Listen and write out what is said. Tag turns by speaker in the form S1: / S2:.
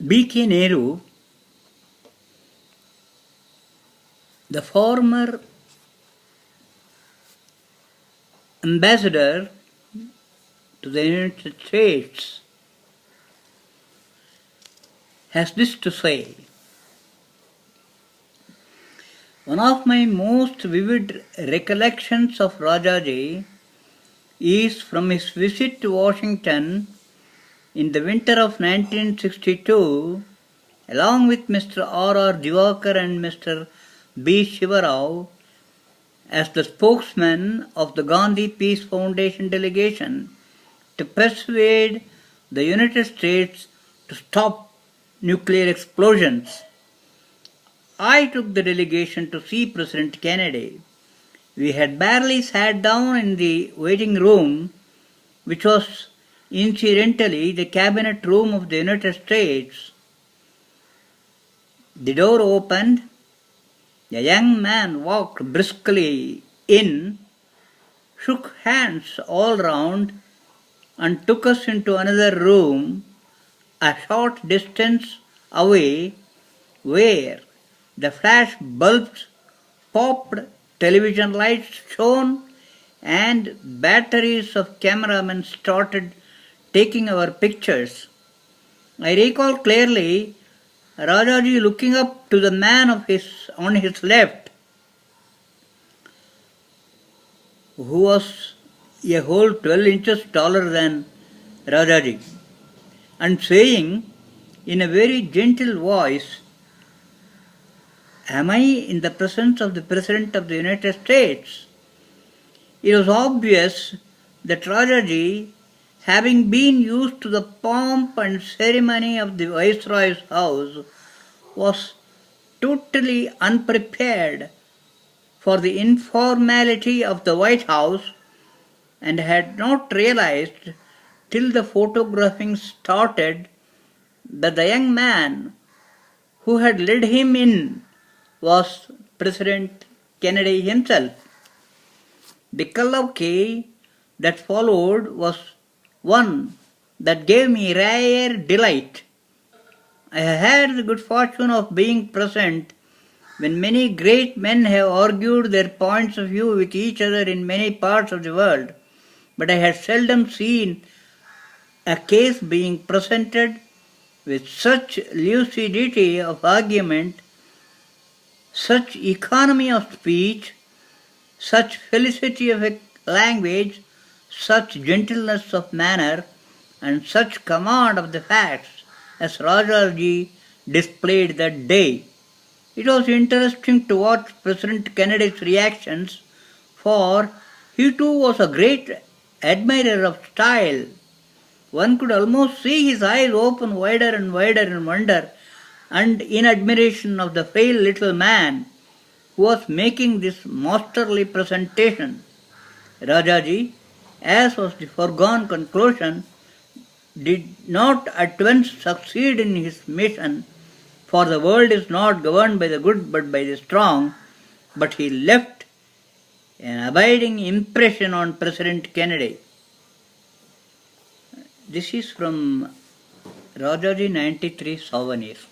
S1: B.K Nehru, the former ambassador to the United States, has this to say. One of my most vivid recollections of Rajaji is from his visit to Washington in the winter of 1962, along with Mr. R.R. Divakar and Mr. B. Shivarao, as the spokesman of the Gandhi Peace Foundation delegation to persuade the United States to stop nuclear explosions. I took the delegation to see President Kennedy. We had barely sat down in the waiting room, which was incidentally the cabinet room of the United States. The door opened. A young man walked briskly in, shook hands all round, and took us into another room a short distance away, where the flash bulbs popped, television lights shone, and batteries of cameramen started taking our pictures. I recall clearly Rajaji looking up to the man on his left, who was a whole 12 inches taller than Rajaji, and saying in a very gentle voice, "Am I in the presence of the President of the United States?" It was obvious that Rajaji, having been used to the pomp and ceremony of the Viceroy's house, was totally unprepared for the informality of the White House and had not realized till the photographing started that the young man who had led him in was President Kennedy himself. The colloquy that followed was one that gave me rare delight. I had the good fortune of being present when many great men have argued their points of view with each other in many parts of the world, but I had seldom seen a case being presented with such lucidity of argument, such economy of speech, such felicity of language, such gentleness of manner, and such command of the facts as Rajaji displayed that day. It was interesting to watch President Kennedy's reactions, for he too was a great admirer of style. One could almost see his eyes open wider and wider in wonder and in admiration of the frail little man who was making this masterly presentation. Rajaji, as was the foregone conclusion, did not at once succeed in his mission, for the world is not governed by the good but by the strong, but he left an abiding impression on President Kennedy. This is from Rajaji 93 Souvenirs.